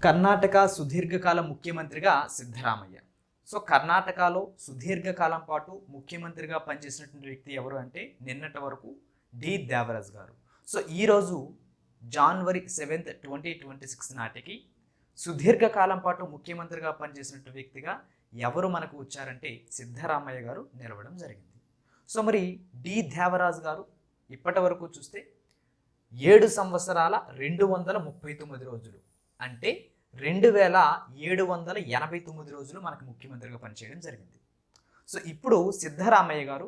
కర్ణాటక సుదీర్ఘకాల ముఖ్యమంత్రిగా సిద్ధరామయ్య. సో కర్ణాటకలో సుదీర్ఘకాలం పాటు ముఖ్యమంత్రిగా పనిచేసినటువంటి వ్యక్తి ఎవరు అంటే నిన్నటి వరకు డి దేవరాజ్ గారు. సో ఈరోజు జనవరి 7, 2026 నాటికి సుదీర్ఘకాలం పాటు ముఖ్యమంత్రిగా పనిచేసినటువంటి వ్యక్తిగా ఎవరు మనకు వచ్చారంటే సిద్ధరామయ్య గారు నిలవడం జరిగింది. సో మరి డి దేవరాజ్ గారు ఇప్పటి వరకు చూస్తే 7 సంవత్సరాల 239 రోజులు అంటే 2789 రోజులు మనకు ముఖ్యమంత్రిగా పనిచేయడం జరిగింది. సో ఇప్పుడు సిద్ధరామయ్య గారు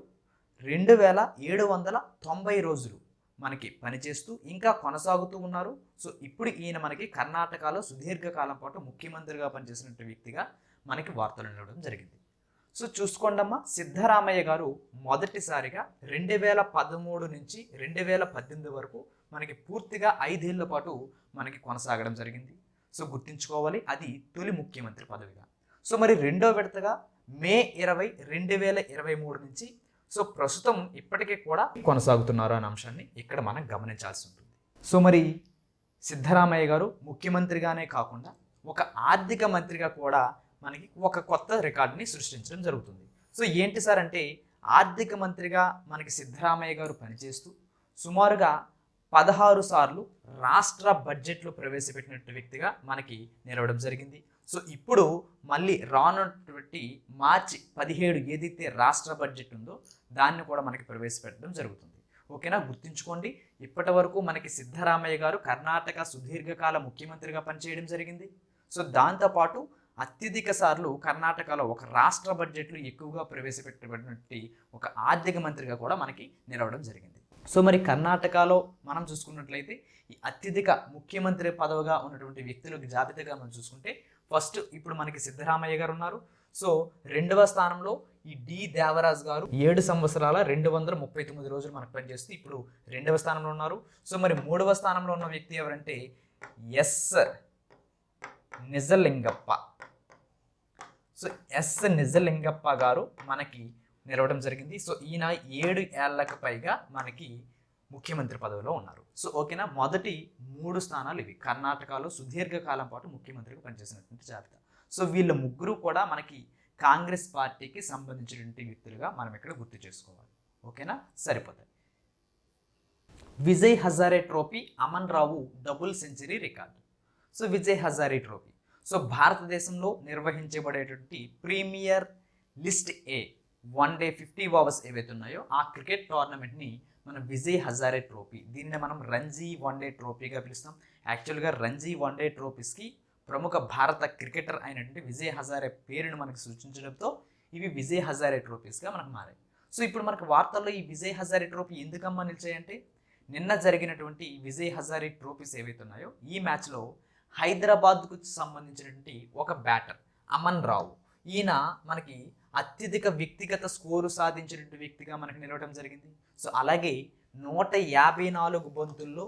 2790 రోజులు మనకి పనిచేస్తూ ఇంకా కొనసాగుతూ ఉన్నారు. సో ఇప్పుడు ఈయన మనకి కర్ణాటకలో సుదీర్ఘకాలం పాటు ముఖ్యమంత్రిగా పనిచేసినటువంటి వ్యక్తిగా మనకి వార్తలు నిలవడం జరిగింది. సో చూసుకోండమ్మా, సిద్ధరామయ్య గారు మొదటిసారిగా 2013 నుంచి 2018 వరకు మనకి పూర్తిగా 5 ఏళ్ల పాటు మనకి కొనసాగడం జరిగింది. సో గుర్తుంచుకోవాలి, అది తొలి ముఖ్యమంత్రి పదవిగా. సో మరి రెండో విడతగా మే 20, 2023 నుంచి సో ప్రస్తుతం ఇప్పటికీ కూడా కొనసాగుతున్నారు అనే అంశాన్ని ఇక్కడ మనం గమనించాల్సి ఉంటుంది. సో మరి సిద్ధరామయ్య గారు ముఖ్యమంత్రిగానే కాకుండా ఒక ఆర్థిక మంత్రిగా కూడా మనకి ఒక కొత్త రికార్డుని సృష్టించడం జరుగుతుంది. సో ఏంటి సార్ అంటే, ఆర్థిక మంత్రిగా మనకి సిద్ధరామయ్య గారు పనిచేస్తూ సుమారుగా 16 సార్లు రాష్ట్ర బడ్జెట్లో ప్రవేశపెట్టినట్టు వ్యక్తిగా మనకి నిలవడం జరిగింది. సో ఇప్పుడు మళ్ళీ రానున్నటువంటి మార్చి 17 ఏదైతే రాష్ట్ర బడ్జెట్ ఉందో దాన్ని కూడా మనకి ప్రవేశపెట్టడం జరుగుతుంది. ఓకేనా, గుర్తుంచుకోండి. ఇప్పటి వరకు మనకి సిద్ధరామయ్య గారు కర్ణాటక సుదీర్ఘకాల ముఖ్యమంత్రిగా పనిచేయడం జరిగింది. సో దాంతోపాటు అత్యధిక సార్లు కర్ణాటకలో ఒక రాష్ట్ర బడ్జెట్లు ఎక్కువగా ప్రవేశపెట్టబడినట్టు ఒక ఆర్థిక మంత్రిగా కూడా మనకి నిలవడం జరిగింది. సో మరి కర్ణాటకలో మనం చూసుకున్నట్లయితే ఈ అత్యధిక ముఖ్యమంత్రి పదవిగా ఉన్నటువంటి వ్యక్తులకు జాబితాగా మనం చూసుకుంటే ఫస్ట్ ఇప్పుడు మనకి సిద్ధరామయ్య గారు ఉన్నారు. సో రెండవ స్థానంలో ఈ డి దేవరాజ్ గారు 7 సంవత్సరాల 239 రోజులు మనకు పనిచేస్తూ ఇప్పుడు రెండవ స్థానంలో ఉన్నారు. సో మరి మూడవ స్థానంలో ఉన్న వ్యక్తి ఎవరంటే S Nijalingappa. So S Nijalingappa గారు మనకి నిలవడం జరిగింది. సో ఈయన 7 ఏళ్లకు పైగా మనకి ముఖ్యమంత్రి పదవిలో ఉన్నారు. సో ఓకేనా, మొదటి 3 స్థానాలు ఇవి కర్ణాటకలో సుదీర్ఘకాలం పాటు ముఖ్యమంత్రిగా పనిచేసినటువంటి జాబితా. సో వీళ్ళ ముగ్గురు కూడా మనకి కాంగ్రెస్ పార్టీకి సంబంధించినటువంటి వ్యక్తులుగా మనం ఇక్కడ గుర్తు చేసుకోవాలి. ఓకేనా, సరిపోతాయి. Vijay Hazare trophy Aman Rao double century record. So Vijay Hazare trophy so భారతదేశంలో నిర్వహించబడేటువంటి premier list A 1 day 50 overs ఏవైతే ఉన్నాయో ఆ క్రికెట్ టోర్నమెంట్ని మనం విజయ్ హజారే ట్రోఫీ, దీన్ని మనం రంజీ 1 డే ట్రోఫీగా పిలుస్తాం. యాక్చువల్గా రంజీ 1 డే ట్రోఫీస్కి ప్రముఖ భారత క్రికెటర్ అయినటువంటి విజయ్ హజారే పేరును మనకు సూచించడంతో ఇవి విజయ్ హజారే ట్రోఫీస్గా మనకు మారాయి. సో ఇప్పుడు మనకు వార్తల్లో ఈ విజయ్ హజారే ట్రోఫీ ఎందుకమ్మా నిలిచాయంటే, నిన్న జరిగినటువంటి విజయ్ హజారే ట్రోఫీస్ ఏవైతే ఉన్నాయో ఈ మ్యాచ్లో హైదరాబాద్కు సంబంధించినటువంటి ఒక బ్యాటర్ అమన్ రావు, ఈయన మనకి అత్యధిక వ్యక్తిగత స్కోరు సాధించినటువంటి వ్యక్తిగా మనకి నిలవడం జరిగింది. సో అలాగే 154 బంతుల్లో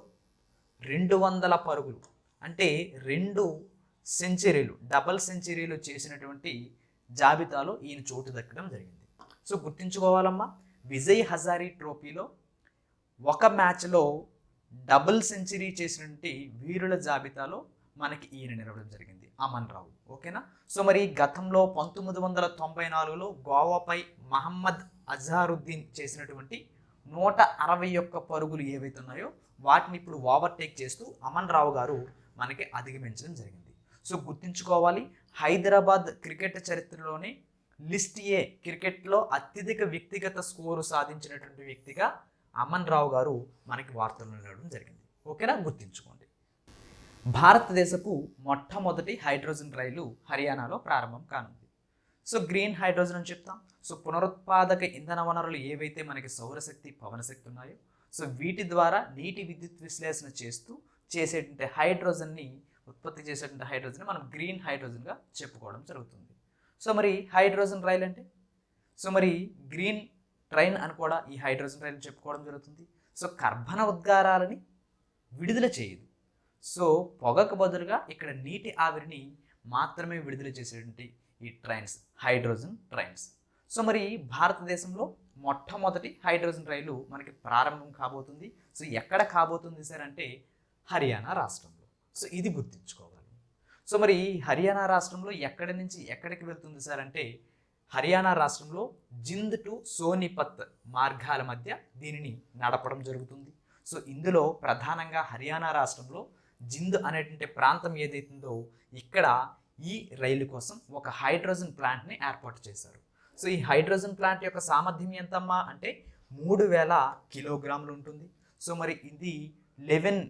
200 పరుగులు అంటే 2 సెంచరీలు, డబల్ సెంచరీలు చేసినటువంటి జాబితాలో ఈయన చోటు దక్కడం జరిగింది. సో గుర్తుంచుకోవాలమ్మా, విజయ్ హజారే ట్రోఫీలో ఒక మ్యాచ్లో డబుల్ సెంచరీ చేసినటువంటి వీరుల జాబితాలో మనకి ఈయన నిలవడం జరిగింది, అమన్ రావు. ఓకేనా, సో మరి గతంలో 1994లో గోవాపై మహమ్మద్ అజారుద్దీన్ చేసినటువంటి 161 పరుగులు ఏవైతే ఉన్నాయో వాటిని ఇప్పుడు ఓవర్టేక్ చేస్తూ అమన్ రావు గారు మనకి అధిగమించడం జరిగింది. సో గుర్తుంచుకోవాలి, హైదరాబాద్ క్రికెట్ చరిత్రలోనే లిస్ట్ ఏ క్రికెట్లో అత్యధిక వ్యక్తిగత స్కోరు సాధించినటువంటి వ్యక్తిగా అమన్ రావు గారు మనకి వార్తలు నిలవడం జరిగింది. ఓకేనా, గుర్తుంచుకోండి. భారతదేశపు మొట్టమొదటి హైడ్రోజన్ రైలు హర్యానాలో ప్రారంభం కానుంది. సో గ్రీన్ హైడ్రోజన్ అని చెప్తాం. సో పునరుత్పాదక ఇంధన వనరులు ఏవైతే మనకి సౌరశక్తి, పవనశక్తి ఉన్నాయో సో వీటి ద్వారా నీటి విద్యుత్ విశ్లేషణ చేసేటువంటి హైడ్రోజన్ని ఉత్పత్తి చేసేటువంటి హైడ్రోజన్ మనం గ్రీన్ హైడ్రోజన్గా చెప్పుకోవడం జరుగుతుంది. సో మరి హైడ్రోజన్ రైలు అంటే, సో మరి గ్రీన్ ట్రైన్ అని కూడా ఈ హైడ్రోజన్ రైలు చెప్పుకోవడం జరుగుతుంది. సో కర్బన ఉద్గారాలని విడుదల చేయదు. సో పొగకు బదులుగా ఇక్కడ నీటి ఆవిరిని మాత్రమే విడుదల చేసేటువంటి ఈ ట్రైన్స్ హైడ్రోజన్ ట్రైన్స్. సో మరి భారతదేశంలో మొట్టమొదటి హైడ్రోజన్ రైలు మనకి ప్రారంభం కాబోతుంది. సో ఎక్కడ కాబోతుంది సార్ అంటే హర్యానా రాష్ట్రంలో. సో ఇది గుర్తుంచుకోవాలి. సో మరి హర్యానా రాష్ట్రంలో ఎక్కడి నుంచి ఎక్కడికి వెళ్తుంది సార్ అంటే హర్యానా రాష్ట్రంలో జింద్ టు సోనిపత్ మార్గాల మధ్య దీనిని నడపడం జరుగుతుంది. సో ఇందులో ప్రధానంగా హర్యానా రాష్ట్రంలో జింద్ అనేటువంటి ప్రాంతం ఏదైతుందో ఇక్కడ ఈ రైలు కోసం ఒక హైడ్రోజన్ ప్లాంట్ని ఏర్పాటు చేశారు. సో ఈ హైడ్రోజన్ ప్లాంట్ యొక్క సామర్థ్యం ఎంతమ్మా అంటే 3000 కిలోగ్రాములు ఉంటుంది. సో మరి ఇది 11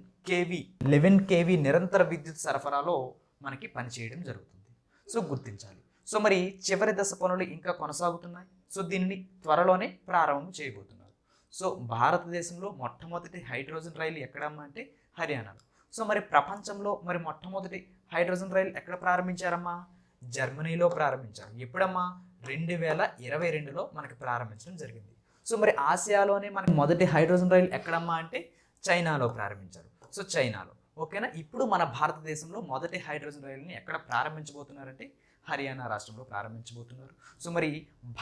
కేవీ నిరంతర విద్యుత్ సరఫరాలో మనకి పనిచేయడం జరుగుతుంది. సో గుర్తించాలి. సో మరి చివరి దశ పనులు ఇంకా కొనసాగుతున్నాయి. సో దీనిని త్వరలోనే ప్రారంభం చేయబోతున్నారు. సో భారతదేశంలో మొట్టమొదటి హైడ్రోజన్ రైలు ఎక్కడమ్మా అంటే హర్యానాలో. సో మరి ప్రపంచంలో మరి మొట్టమొదటి హైడ్రోజన్ రైలు ఎక్కడ ప్రారంభించారమ్మా? జర్మనీలో ప్రారంభించారు. ఎప్పుడమ్మా? 2022లో మనకి ప్రారంభించడం జరిగింది. సో మరి ఆసియాలోనే మనకి మొదటి హైడ్రోజన్ రైలు ఎక్కడమ్మా అంటే చైనాలో ప్రారంభించారు. సో చైనాలో. ఓకేనా. ఇప్పుడు మన భారతదేశంలో మొదటి హైడ్రోజన్ రైలుని ఎక్కడ ప్రారంభించబోతున్నారంటే హర్యానా రాష్ట్రంలో ప్రారంభించబోతున్నారు. సో మరి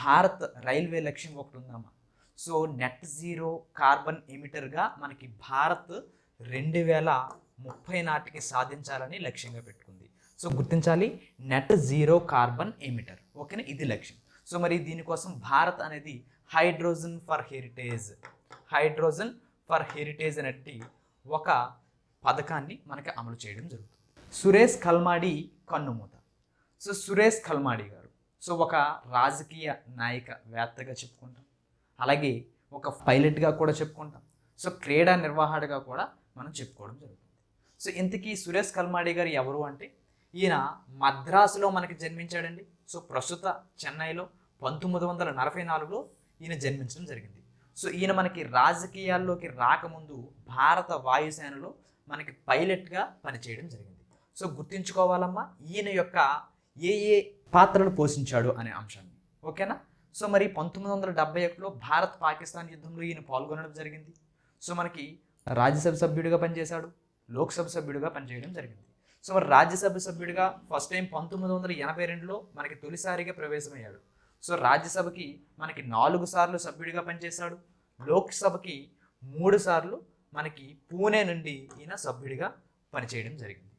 భారత్ రైల్వే లక్ష్యం ఒకటి ఉందమ్మా. సో నెట్ జీరో కార్బన్ ఎమిటర్గా మనకి భారత్ 2030 నాటికి సాధించాలని లక్ష్యంగా పెట్టుకుంది. సో గుర్తించాలి, నెట్ జీరో కార్బన్ ఎమిటర్. ఓకేనా, ఇది లక్ష్యం. సో మరి దీనికోసం భారత్ అనేది హైడ్రోజన్ ఫర్ హెరిటేజ్ అనేటి ఒక పథకాన్ని మనకి అమలు చేయడం జరుగుతుంది. సురేష్ కల్మాడి కన్నుమూత. సో సురేష్ కల్మాడి గారు సో ఒక రాజకీయ నాయకవేత్తగా చెప్పుకుంటాం, అలాగే ఒక పైలట్గా కూడా చెప్పుకుంటాం, సో క్రీడా నిర్వాహకుడిగా కూడా మనం చెప్పుకోవడం జరుగుతుంది. సో ఇంతకీ సురేష్ కల్మాడి గారు ఎవరు అంటే ఈయన మద్రాసులో మనకి జన్మించాడండి. సో ప్రస్తుత చెన్నైలో 1944లో ఈయన జన్మించడం జరిగింది. సో ఈయన మనకి రాజకీయాల్లోకి రాకముందు భారత వాయుసేనలో మనకి పైలట్గా పనిచేయడం జరిగింది. సో గుర్తుంచుకోవాలమ్మా ఈయన యొక్క ఏ పాత్రలు పోషించాడు అనే అంశాన్ని. ఓకేనా. సో మరి 1971లో భారత్ పాకిస్తాన్ యుద్ధంలో ఈయన పాల్గొనడం జరిగింది. సో మనకి రాజ్యసభ సభ్యుడిగా పనిచేశాడు, లోక్సభ సభ్యుడిగా పనిచేయడం జరిగింది. సో మరి రాజ్యసభ సభ్యుడిగా ఫస్ట్ టైం 1982లో మనకి తొలిసారిగా ప్రవేశమయ్యాడు. సో రాజ్యసభకి మనకి 4 సార్లు సభ్యుడిగా పనిచేశాడు, లోక్సభకి 3 సార్లు మనకి పూణే నుండి ఈయన సభ్యుడిగా పనిచేయడం జరిగింది.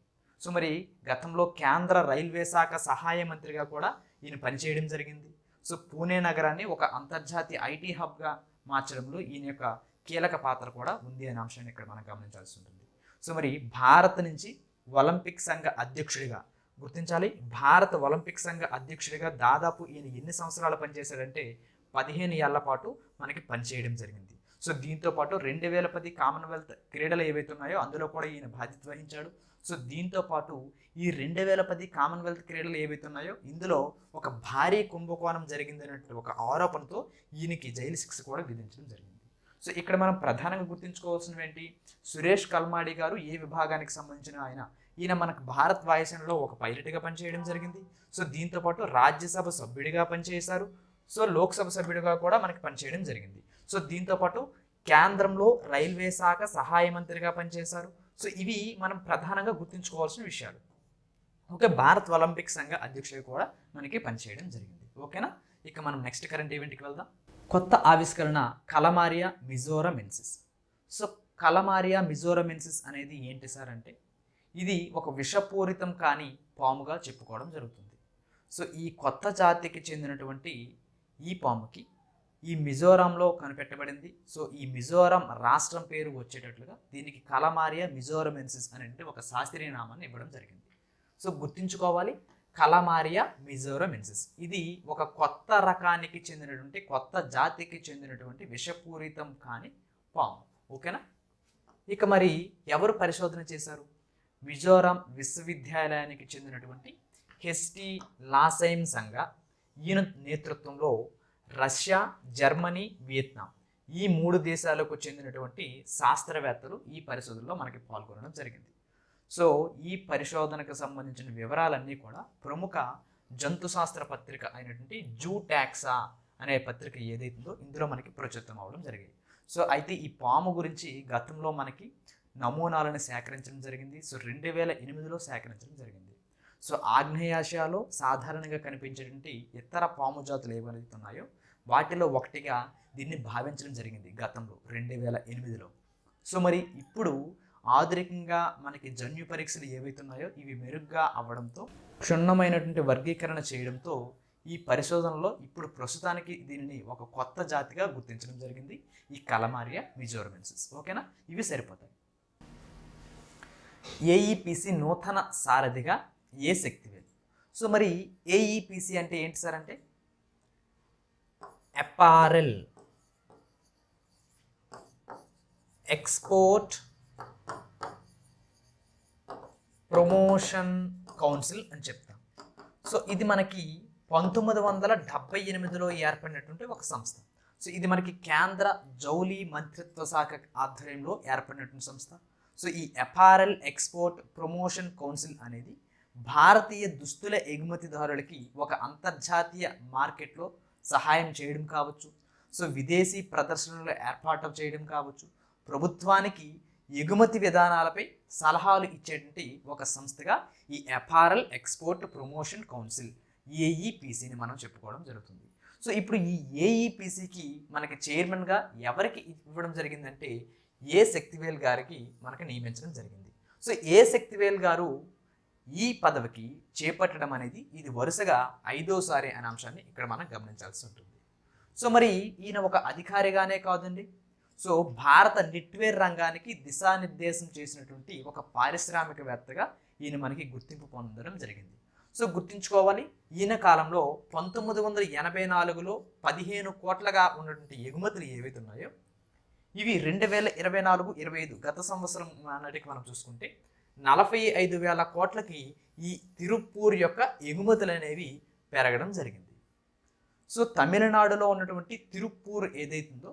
సో మరి గతంలో కేంద్ర రైల్వే శాఖ సహాయ మంత్రిగా కూడా ఈయన పనిచేయడం జరిగింది. సో పూణే నగరాన్ని ఒక అంతర్జాతీయ ఐటీ హబ్గా మార్చడంలో ఈయన యొక్క కీలక పాత్ర కూడా ఉంది అనే అంశాన్ని ఇక్కడ మనం గమనించాల్సి ఉంటుంది. సో మరి భారత్ నుంచి ఒలింపిక్ సంఘ అధ్యక్షుడిగా గుర్తించాలి, భారత ఒలింపిక్ సంఘ అధ్యక్షుడిగా దాదాపు ఈయన ఎన్ని సంవత్సరాలు పనిచేశాడంటే 15 ఏళ్ల పాటు మనకి పనిచేయడం జరిగింది. సో దీంతో పాటు 2010 కామన్వెల్త్ క్రీడలు ఏవైతే ఉన్నాయో అందులో కూడా ఈయన బాధ్యత వహించాడు. సో దీంతో పాటు ఈ 2010 కామన్వెల్త్ క్రీడలు ఏవైతే ఉన్నాయో ఇందులో ఒక భారీ కుంభకోణం జరిగిందన్నట్టు ఒక ఆరోపణతో ఈయనకి జైలు శిక్ష కూడా విధించడం జరిగింది. సో ఇక్కడ మనం ప్రధానంగా గుర్తుంచుకోవాల్సినవి ఏంటి? సురేష్ కల్మాడి గారు ఏ విభాగానికి సంబంధించిన ఈయన మనకు భారత్ వాయుసేనలో ఒక పైలట్గా పనిచేయడం జరిగింది. సో దీంతో పాటు రాజ్యసభ సభ్యుడిగా పనిచేశారు, సో లోక్సభ సభ్యుడిగా కూడా మనకి పనిచేయడం జరిగింది. సో దీంతో పాటు కేంద్రంలో రైల్వే శాఖ సహాయ మంత్రిగా పనిచేశారు. సో ఇవి మనం ప్రధానంగా గుర్తుంచుకోవాల్సిన విషయాలు. ఓకే, భారత్ ఒలింపిక్ సంఘ అధ్యక్షుడు కూడా మనకి పనిచేయడం జరిగింది. ఓకేనా. ఇక మనం నెక్స్ట్ కరెంట్ ఈవెంట్కి వెళ్దాం. కొత్త ఆవిష్కరణ కలమారియా మిజోరమెన్సిస్. సో కలమారియా మిజోరమెన్సిస్ అనేది ఏంటి సార్ అంటే ఇది ఒక విషపూరితం కాని పాముగా చెప్పుకోవడం జరుగుతుంది. సో ఈ కొత్త జాతికి చెందినటువంటి ఈ పాముకి ఈ మిజోరాంలో కనిపెట్టబడింది. సో ఈ మిజోరాం రాష్ట్రం పేరు వచ్చేటట్లుగా దీనికి కలమారియా మిజోరమెన్సిస్ అనేటువంటి ఒక శాస్త్రీయ నామాన్ని ఇవ్వడం జరిగింది. సో గుర్తుంచుకోవాలి, కలమారియా మిజోరమెన్సిస్ ఇది ఒక కొత్త రకానికి చెందినటువంటి కొత్త జాతికి చెందినటువంటి విషపూరితం కాని పాము. ఓకేనా. ఇక మరి ఎవరు పరిశోధన చేశారు? మిజోరాం విశ్వవిద్యాలయానికి చెందినటువంటి హెస్టీ లాసైమ్ సంఘ ఈయన నేతృత్వంలో రష్యా, జర్మనీ, వియత్నాం ఈ 3 దేశాలకు చెందినటువంటి శాస్త్రవేత్తలు ఈ పరిశోధనలో మనకి పాల్గొనడం జరిగింది. సో ఈ పరిశోధనకు సంబంధించిన వివరాలన్నీ కూడా ప్రముఖ జంతు శాస్త్ర పత్రిక అయినటువంటి జూటాక్సా అనే పత్రిక ఏదైతుందో ఇందులో మనకి ప్రచురితం అవ్వడం జరిగింది. సో అయితే ఈ పాము గురించి గతంలో మనకి నమూనాలను సేకరించడం జరిగింది. సో 2008లో సేకరించడం జరిగింది. సో ఆగ్నేయాసియాలో సాధారణంగా కనిపించేటువంటి ఇతర పాము జాతులు ఏవైతే ఉన్నాయో వాటిలో ఒకటిగా దీన్ని భావించడం జరిగింది గతంలో 2008లో. సో మరి ఇప్పుడు ఆధునికంగా మనకి జన్యు పరీక్షలు ఏవైతే ఉన్నాయో ఇవి మెరుగ్గా అవ్వడంతో క్షుణ్ణమైనటువంటి వర్గీకరణ చేయడంతో ఈ పరిశోధనలో ఇప్పుడు ప్రస్తుతానికి దీనిని ఒక కొత్త జాతిగా గుర్తించడం జరిగింది, ఈ కలమారియా మిజోరమెన్సిస్. ఓకేనా, ఇవి సరిపోతాయి. ఏఈపిసి నూతన సారథిగా ఏ శక్తివేల్. సో మరి ఏఈపిసి అంటే ఏంటి సార్ అంటే అపారెల్ ఎక్స్పోర్ట్ ప్రమోషన్ కౌన్సిల్ అని చెప్తాం. సో ఇది మనకి 1978లో ఏర్పడినటువంటి ఒక సంస్థ. సో ఇది మనకి కేంద్ర జౌళి మంత్రిత్వ శాఖ ఆధ్వర్యంలో ఏర్పడినటువంటి సంస్థ. సో ఈ అపారెల్ ఎక్స్పోర్ట్ ప్రమోషన్ కౌన్సిల్ అనేది భారతీయ దుస్తుల ఎగుమతిదారులకి ఒక అంతర్జాతీయ మార్కెట్లో సహాయం చేయడం కావచ్చు, సో విదేశీ ప్రదర్శనలు ఏర్పాటు చేయడం కావచ్చు, ప్రభుత్వానికి ఎగుమతి విధానాలపై సలహాలు ఇచ్చేటువంటి ఒక సంస్థగా ఈ అపారెల్ ఎక్స్పోర్ట్ ప్రమోషన్ కౌన్సిల్ ఏఈపిసిని మనం చెప్పుకోవడం జరుగుతుంది. సో ఇప్పుడు ఈ ఏఈపిసికి మనకి చైర్మన్గా ఎవరికి ఇవ్వడం జరిగిందంటే ఏ శక్తివేల్ గారికి మనకి నియమించడం జరిగింది. సో ఏ శక్తివేల్ గారు ఈ పదవికి చేపట్టడం అనేది ఇది వరుసగా 5వసారి అనే అంశాన్ని ఇక్కడ మనం గమనించాల్సి ఉంటుంది. సో మరి ఈయన ఒక అధికారిగానే కాదండి, సో భారత నెట్వేర్ రంగానికి దిశానిర్దేశం చేసినటువంటి ఒక పారిశ్రామికవేత్తగా ఈయన మనకి గుర్తింపు పొందడం జరిగింది. సో గుర్తుంచుకోవాలి, ఈయన కాలంలో 1984లో 15 కోట్లగా ఉన్నటువంటి ఎగుమతులు ఏవైతే ఉన్నాయో ఇవి 2024-25 గత సంవత్సరం నాటికి మనం చూసుకుంటే 45,000 కోట్లకి ఈ తిరుప్పూర్ యొక్క ఎగుమతులు అనేవి పెరగడం జరిగింది. సో తమిళనాడులో ఉన్నటువంటి తిరుప్పూర్ ఏదైతుందో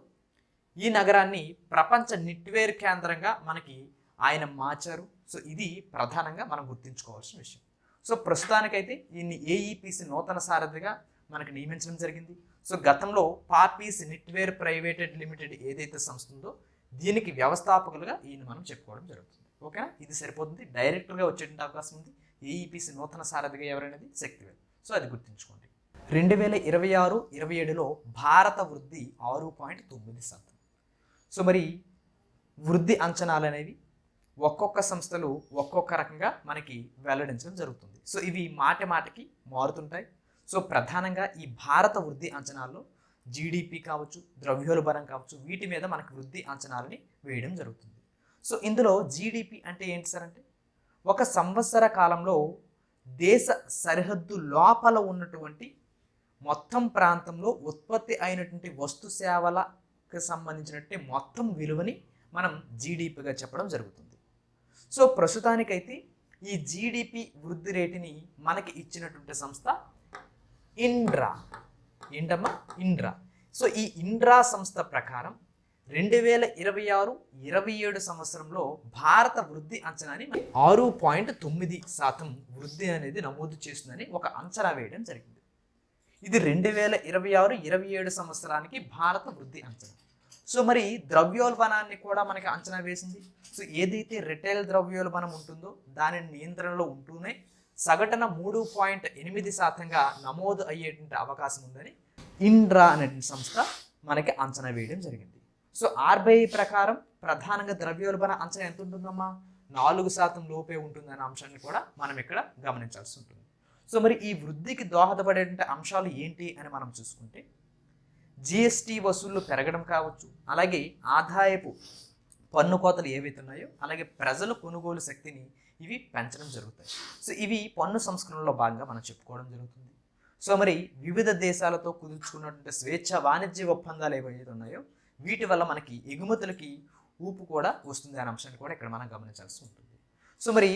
ఈ నగరాన్ని ప్రపంచ నెట్వేర్ కేంద్రంగా మనకి ఆయన మార్చారు. సో ఇది ప్రధానంగా మనం గుర్తుంచుకోవాల్సిన విషయం. సో ప్రస్తుతానికైతే ఈయన్ని ఏఈపిసి నూతన సారథిగా మనకి నియమించడం జరిగింది. సో గతంలో పాపీస్ నెట్వేర్ ప్రైవేటెడ్ లిమిటెడ్ ఏదైతే సంస్థ ఉందో దీనికి వ్యవస్థాపకులుగా ఈయన మనం చెప్పుకోవడం జరుగుతుంది. ఓకేనా, ఇది సరిపోతుంది. డైరెక్టర్గా వచ్చేటువంటి అవకాశం ఉంది. ఏఈపిసి నూతన సారథిగా ఎవరనేది శక్తివేల్. సో అది గుర్తుంచుకోండి. 2026-27లో భారత వృద్ధి 6.9%. సో మరి వృద్ధి అంచనాలు అనేవి ఒక్కొక్క సంస్థలు ఒక్కొక్క రకంగా మనకి వెల్లడించడం జరుగుతుంది. సో ఇవి మాటికి మారుతుంటాయి. సో ప్రధానంగా ఈ భారత వృద్ధి అంచనాల్లో జీడిపి కావచ్చు, ద్రవ్యోల్బణం కావచ్చు, వీటి మీద మనకి వృద్ధి అంచనాలని వేయడం జరుగుతుంది. సో ఇందులో జీడిపి అంటే ఏంటి సార్ అంటే ఒక సంవత్సర కాలంలో దేశ సరిహద్దు లోపల ఉన్నటువంటి మొత్తం ప్రాంతంలో ఉత్పత్తి అయినటువంటి వస్తు సేవలకు సంబంధించినటువంటి మొత్తం విలువని మనం జీడిపిగా చెప్పడం జరుగుతుంది. సో ప్రస్తుతానికైతే ఈ జీడిపి వృద్ధి రేటుని మనకి ఇచ్చినటువంటి సంస్థ ఇండ్రా. ఏంటమ్మా? ఇండ్రా. సో ఈ ఇండ్రా సంస్థ ప్రకారం 2026-27 సంవత్సరంలో భారత వృద్ధి అంచనాని 6.9% వృద్ధి అనేది నమోదు చేస్తుందని ఒక అంచనా వేయడం జరిగింది. ఇది 2026-27 సంవత్సరానికి భారత వృద్ధి అంచనా. సో మరి ద్రవ్యోల్బణాన్ని కూడా మనకి అంచనా వేసింది. సో ఏదైతే రిటైల్ ద్రవ్యోల్బణం ఉంటుందో దాని నియంత్రణలో ఉంటూనే సగటున 3.8%గా నమోదు అయ్యేటువంటి అవకాశం ఉందని ఇండ్రా అనే సంస్థ మనకి అంచనా వేయడం జరిగింది. సో ఆర్బీఐ ప్రకారం ప్రధానంగా ద్రవ్యోల్బణ అంచనా ఎంత ఉంటుందమ్మా? 4% లోపే ఉంటుందనే అంశాన్ని కూడా మనం ఇక్కడ గమనించాల్సి ఉంటుంది. సో మరి ఈ వృద్ధికి దోహదపడేటువంటి అంశాలు ఏంటి అని మనం చూసుకుంటే జిఎస్టీ వసూళ్లు పెరగడం కావచ్చు, అలాగే ఆదాయపు పన్ను కోతలు ఏవైతే ఉన్నాయో, అలాగే ప్రజల కొనుగోలు శక్తిని ఇవి పెంచడం జరుగుతాయి. సో ఇవి పన్ను సంస్కరణలో భాగంగా మనం చెప్పుకోవడం జరుగుతుంది. సో మరి వివిధ దేశాలతో కుదుర్చుకున్నటువంటి స్వేచ్ఛ వాణిజ్య ఒప్పందాలు ఏవైతే ఉన్నాయో వీటి వల్ల మనకి ఎగుమతులకి ఊపు కూడా వస్తుంది అనే అంశాన్ని కూడా ఇక్కడ మనం గమనించాల్సి ఉంటుంది. సో మరి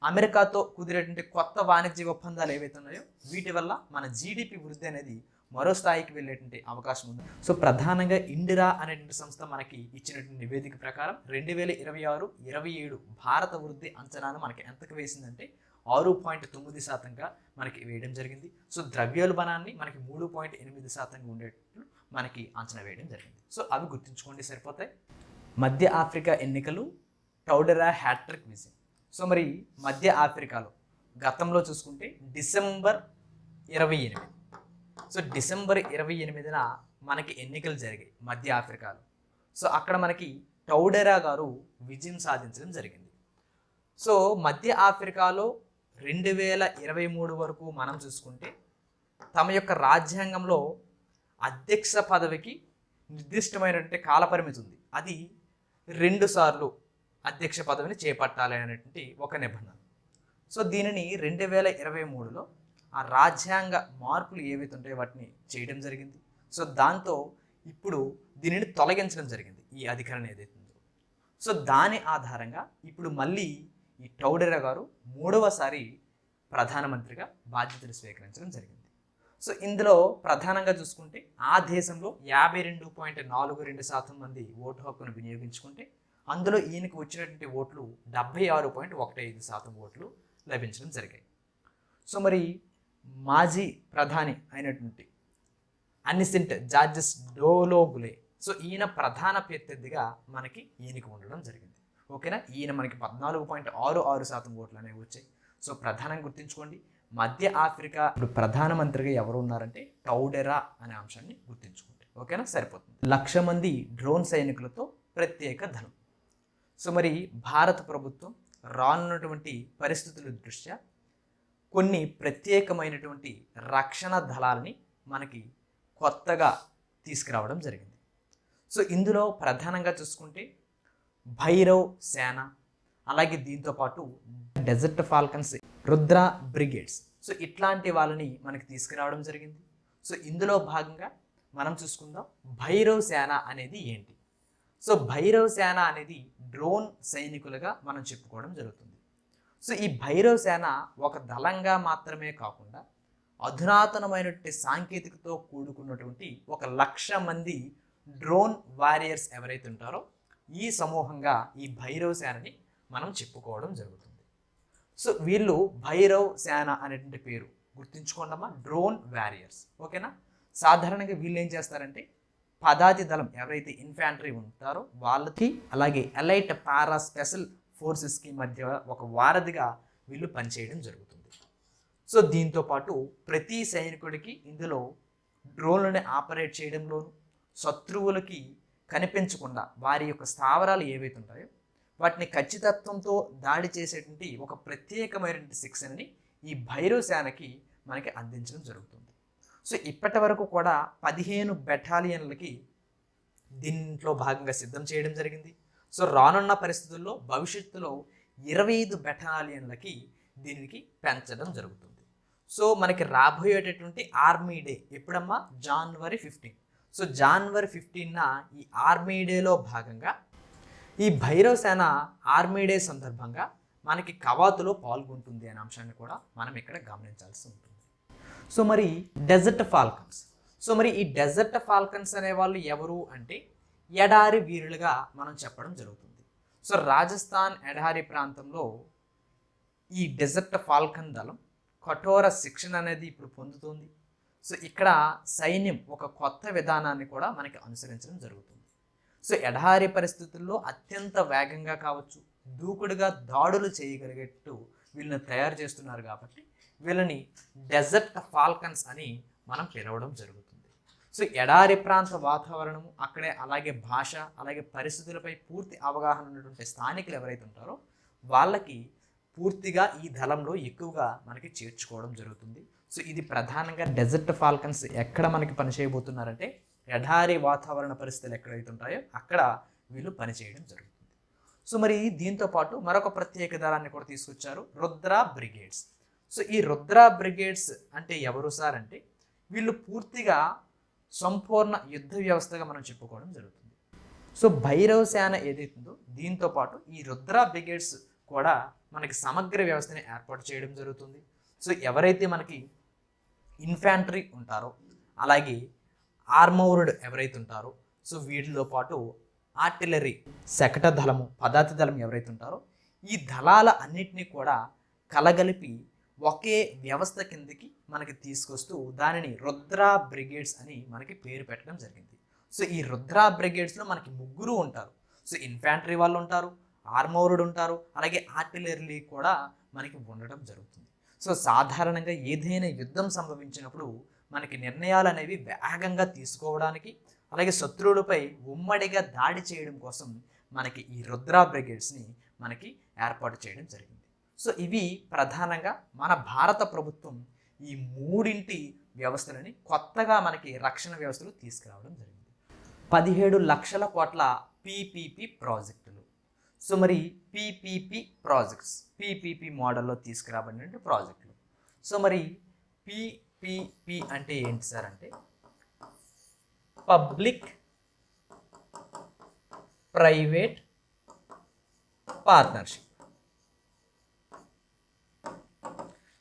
అమెరికాతో కుదిరేటువంటి కొత్త వాణిజ్య ఒప్పందాలు ఏవైతే ఉన్నాయో వీటి వల్ల మన జీడిపి వృద్ధి అనేది మరో స్థాయికి వెళ్ళేటువంటి అవకాశం ఉంది. సో ప్రధానంగా ఇండిరా అనేటువంటి సంస్థ మనకి ఇచ్చినటువంటి నివేదిక ప్రకారం 2026-27 భారత వృద్ధి అంచనాను మనకి ఎంతకు వేసిందంటే 6.9%గా మనకి వేయడం జరిగింది. సో ద్రవ్యోల్బణాన్ని మనకి 3.8%గా ఉండేటట్లు మనకి అంచనా వేయడం జరిగింది. సో అవి గుర్తుంచుకోండి, సరిపోతాయి. మధ్య ఆఫ్రికా ఎన్నికలు టౌడెరా హ్యాట్రిక్ విజయం. సో మరి మధ్య ఆఫ్రికాలో గతంలో చూసుకుంటే డిసెంబర్ 28, సో డిసెంబర్ 28న మనకి ఎన్నికలు జరిగాయి మధ్య ఆఫ్రికాలో. సో అక్కడ మనకి టౌడెరా గారు విజయం సాధించడం జరిగింది. సో మధ్య ఆఫ్రికాలో 2023 వరకు మనం చూసుకుంటే తమ యొక్క రాజ్యాంగంలో అధ్యక్ష పదవికి నిర్దిష్టమైనటువంటి కాలపరిమితి ఉంది. అది 2 సార్లు అధ్యక్ష పదవిని చేపట్టాలి అనేటువంటి ఒక నిబంధన. సో దీనిని 2023లో ఆ రాజ్యాంగ మార్పులు ఏవైతే ఉంటాయో వాటిని చేయడం జరిగింది. సో దాంతో ఇప్పుడు దీనిని తొలగించడం జరిగింది, ఈ అధికారాన్ని ఏదైతే ఉందో. సో దాని ఆధారంగా ఇప్పుడు మళ్ళీ ఈ టౌడెరా గారు 3వసారి ప్రధానమంత్రిగా బాధ్యతలు స్వీకరించడం జరిగింది. సో ఇందులో ప్రధానంగా చూసుకుంటే ఆ దేశంలో 52.42% మంది ఓటు హక్కును వినియోగించుకుంటే అందులో ఈయనకు వచ్చినటువంటి ఓట్లు 76.15% ఓట్లు లభించడం జరిగాయి. సో మరి మాజీ ప్రధాని అయినటువంటి అనిసెంట్ జార్జెస్ డోలోగులే, సో ఈయన ప్రధాన ప్రత్యర్థిగా మనకి ఈయనకు ఉండడం జరిగింది. ఓకేనా, ఈయన మనకి 14.66% ఓట్లు అనేవి వచ్చాయి. సో ప్రధానంగా గుర్తుంచుకోండి, మధ్య ఆఫ్రికా ఇప్పుడు ప్రధానమంత్రిగా ఎవరు ఉన్నారంటే టౌడెరా అనే అంశాన్ని గుర్తుంచుకోండి. ఓకేనా, సరిపోతుంది. 1,00,000 మంది డ్రోన్ సైనికులతో ప్రత్యేక దళం. సో మరి భారత ప్రభుత్వం రానున్నటువంటి పరిస్థితుల దృష్ట్యా కొన్ని ప్రత్యేకమైనటువంటి రక్షణ దళాలని మనకి కొత్తగా తీసుకురావడం జరిగింది. సో ఇందులో ప్రధానంగా చూసుకుంటే భైరవ్ సేన, అలాగే దీంతోపాటు desert falcons, Rudra brigades, so ఇట్లాంటి వాళ్ళని మనకి తీసుకురావడం జరిగింది. సో ఇందులో భాగంగా మనం చూసుకుందాం భైరవ్ సేన అనేది ఏంటి. సో భైరవ్ సేన అనేది డ్రోన్ సైనికులుగా మనం చెప్పుకోవడం జరుగుతుంది. సో ఈ భైరవ్ సేన ఒక దళంగా మాత్రమే కాకుండా అధునాతనమైనటువంటి సాంకేతికతో కూడుకున్నటువంటి 1,00,000 మంది డ్రోన్ వారియర్స్ ఎవరైతే ఉంటారో ఈ సమూహంగా ఈ భైరవ్ సేనని మనం చెప్పుకోవడం జరుగుతుంది. సో వీళ్ళు భైరవ్ సేన అనేటువంటి పేరు గుర్తుంచుకోండమ్మా, డ్రోన్ వారియర్స్. ఓకేనా, సాధారణంగా వీళ్ళు ఏం చేస్తారంటే పదాతి దళం ఎవరైతే ఇన్ఫాంట్రీ ఉంటారో వాళ్ళకి, అలాగే ఎలైట్ పారా స్పెషల్ ఫోర్సెస్కి మధ్య ఒక వారధిగా వీళ్ళు పనిచేయడం జరుగుతుంది. సో దీంతోపాటు ప్రతి సైనికుడికి ఇందులో డ్రోన్లని ఆపరేట్ చేయడంలోను, శత్రువులకి కనిపించకుండా వారి యొక్క స్థావరాలు ఏవైతే ఉంటాయో వాటిని ఖచ్చితత్వంతో దాడి చేసేటువంటి ఒక ప్రత్యేకమైనటువంటి శిక్షణని ఈ భైరవ్ సేనకి మనకి అందించడం జరుగుతుంది. సో ఇప్పటి వరకు కూడా 15 బెటాలియన్లకి దీంట్లో భాగంగా సిద్ధం చేయడం జరిగింది. సో రానున్న పరిస్థితుల్లో భవిష్యత్తులో 25 బెటాలియన్లకి దీనికి పెంచడం జరుగుతుంది. సో మనకి రాబోయేటటువంటి ఆర్మీ డే ఎప్పుడమ్మా, January 15. సో January 15న ఈ ఆర్మీ డేలో భాగంగా ఈ భైరవ్ సేన ఆర్మీ డే సందర్భంగా మనకి కవాతులో పాల్గొంటుంది అనే అంశాన్ని కూడా మనం ఇక్కడ గమనించాల్సి ఉంటుంది. సో మరి డెజర్ట్ ఫాల్కన్స్, సో మరి ఈ డెజర్ట్ ఫాల్కన్స్ అనే వాళ్ళు ఎవరు అంటే ఎడారి వీరులుగా మనం చెప్పడం జరుగుతుంది. సో రాజస్థాన్ ఎడారి ప్రాంతంలో ఈ డెజర్ట్ ఫాల్కన్ దళం కఠోర శిక్షణ అనేది ఇప్పుడు పొందుతుంది. సో ఇక్కడ సైన్యం ఒక కొత్త విధానాన్ని కూడా మనకి అనుసరించడం జరుగుతుంది. సో ఎడారి పరిస్థితుల్లో అత్యంత వేగంగా కావచ్చు, దూకుడుగా దాడులు చేయగలిగేట్టు వీళ్ళని తయారు చేస్తున్నారు కాబట్టి వీళ్ళని డెజర్ట్ ఫాల్కన్స్ అని మనం పిలవడం జరుగుతుంది. సో ఎడారి ప్రాంత వాతావరణము అక్కడే, అలాగే భాష, అలాగే పరిస్థితులపై పూర్తి అవగాహన ఉన్నటువంటి స్థానికులు ఎవరైతే ఉంటారో వాళ్ళకి పూర్తిగా ఈ దళంలో ఎక్కువగా మనకి చేర్చుకోవడం జరుగుతుంది. సో ఇది ప్రధానంగా డెజర్ట్ ఫాల్కన్స్ ఎక్కడ మనకి పనిచేయబోతున్నారంటే ఎడారి వాతావరణ పరిస్థితులు ఎక్కడైతే ఉంటాయో అక్కడ వీళ్ళు పనిచేయడం జరుగుతుంది. సో మరి దీంతో పాటు మరొక ప్రత్యేక దళాన్ని కూడా తీసుకొచ్చారు, రుద్ర బ్రిగేడ్స్. సో ఈ రుద్ర బ్రిగేడ్స్ అంటే ఎవరు సార్ అంటే వీళ్ళు పూర్తిగా సంపూర్ణ యుద్ధ వ్యవస్థగా మనం చెప్పుకోవడం జరుగుతుంది. సో భైరవ్ సేన ఏదైతుందో దీంతో పాటు ఈ రుద్ర బ్రిగేడ్స్ కూడా మనకి సమగ్ర వ్యవస్థని ఏర్పాటు చేయడం జరుగుతుంది. సో ఎవరైతే మనకి ఇన్ఫాంట్రీ ఉంటారో, అలాగే ఆర్మౌర్డ్ ఎవరైతే ఉంటారో, సో వీటితో పాటు ఆర్టిలరీ, శకట దళము, పదాతి దళం ఎవరైతే ఉంటారో ఈ దళాల అన్నిటినీ కూడా కలగలిపి ఒకే వ్యవస్థ కిందకి మనకి తీసుకొస్తూ దానిని రుద్ర బ్రిగేడ్స్ అని మనకి పేరు పెట్టడం జరిగింది. సో ఈ రుద్ర బ్రిగేడ్స్లో మనకి 3 ఉంటారు. సో ఇన్ఫాంట్రీ వాళ్ళు ఉంటారు, ఆర్మౌర్డ్ ఉంటారు, అలాగే ఆర్టిలరీ కూడా మనకి ఉండడం జరుగుతుంది. సో సాధారణంగా ఏదైనా యుద్ధం సంభవించినప్పుడు మనకి నిర్ణయాలు అనేవి వేగంగా తీసుకోవడానికి, అలాగే శత్రువులపై ఉమ్మడిగా దాడి చేయడం కోసం మనకి ఈ రుద్రా బ్రిగేడ్స్ని మనకి ఏర్పాటు చేయడం జరిగింది. సో ఇవి ప్రధానంగా మన భారత ప్రభుత్వం ఈ మూడింటి వ్యవస్థలని కొత్తగా మనకి రక్షణ వ్యవస్థలు తీసుకురావడం జరిగింది. 17 లక్షల కోట్ల పీపీపీ ప్రాజెక్టులు. సో మరి పీపీపీ మోడల్లో తీసుకురాబడిన ప్రాజెక్టులు. సో మరి పీపీపీ అంటే ఏంటి సార్ అంటే public private partnership.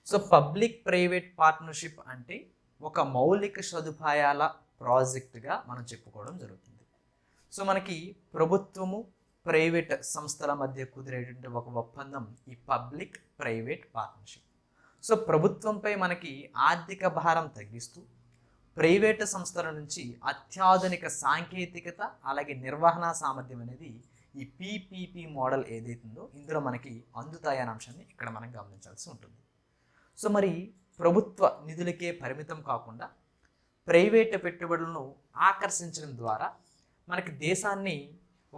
So public private partnership అంటే ఒక మౌలిక సదుపాయాల ప్రాజెక్టుగా మనం చెప్పుకోవడం జరుగుతుంది. సో మనకి ప్రభుత్వము ప్రైవేట్ సంస్థల మధ్య కుదిరేటువంటి ఒక ఒప్పందం ఈ పబ్లిక్ ప్రైవేట్ పార్ట్నర్షిప్. సో ప్రభుత్వంపై మనకి ఆర్థిక భారం తగ్గిస్తూ ప్రైవేట్ సంస్థల నుంచి అత్యాధునిక సాంకేతికత అలాగే నిర్వహణ సామర్థ్యం అనేది ఈ పీపీపీ మోడల్ ఏదైతుందో ఇందులో మనకి అందుతాయనే అంశాన్ని ఇక్కడ మనం గమనించాల్సి ఉంటుంది. సో మరి ప్రభుత్వ నిధులకే పరిమితం కాకుండా ప్రైవేటు పెట్టుబడులను ఆకర్షించడం ద్వారా మనకి దేశాన్ని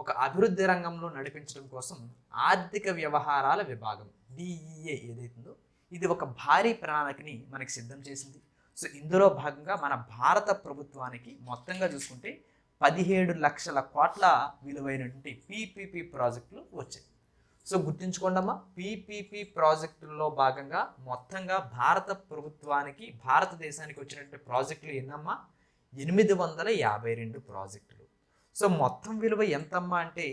ఒక అభివృద్ధి రంగంలో నడిపించడం కోసం ఆర్థిక వ్యవహారాల విభాగం డిఈఏ ఏదైతుందో ఇది ఒక భారీ ప్రణాళికని మనకి సిద్ధం చేసింది. సో ఇందులో భాగంగా మన భారత ప్రభుత్వానికి మొత్తంగా చూసుకుంటే 17 లక్షల కోట్ల విలువైనటువంటి పీపీపీ ప్రాజెక్టులు వచ్చాయి. సో గుర్తుంచుకోండమ్మా, పీపీపీ ప్రాజెక్టుల్లో భాగంగా మొత్తంగా భారత ప్రభుత్వానికి భారతదేశానికి వచ్చినటువంటి ప్రాజెక్టులు ఎన్నమ్మా 852 ప్రాజెక్టులు. సో మొత్తం విలువ ఎంతమ్మా అంటే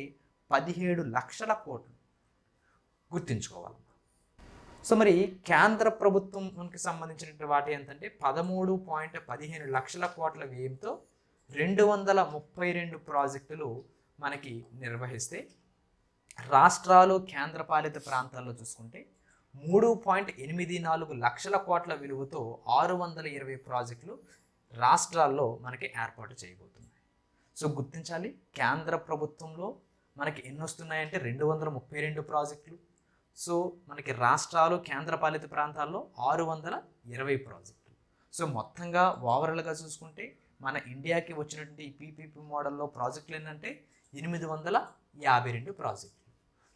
17 లక్షల కోట్లు గుర్తుంచుకోవాలి. సో మరి కేంద్ర ప్రభుత్వంకి సంబంధించినటువంటి వాటి ఎంతంటే 13.15 లక్షల కోట్ల వ్యయంతో 232 ప్రాజెక్టులు మనకి నిర్వహిస్తే రాష్ట్రాలు కేంద్రపాలిత ప్రాంతాల్లో చూసుకుంటే 3.84 లక్షల కోట్ల విలువతో 620 ప్రాజెక్టులు రాష్ట్రాల్లో మనకి ఏర్పాటు చేయబోతున్నాయి. సో గుర్తించాలి, కేంద్ర ప్రభుత్వంలో మనకి ఎన్ని వస్తున్నాయంటే 232 ప్రాజెక్టులు. సో మనకి రాష్ట్రాలు కేంద్రపాలిత ప్రాంతాల్లో 620 ప్రాజెక్టులు. సో మొత్తంగా ఓవరాల్గా చూసుకుంటే మన ఇండియాకి వచ్చినటువంటి పీపీపీ మోడల్లో ప్రాజెక్టులు ఏంటంటే 852 ప్రాజెక్టులు.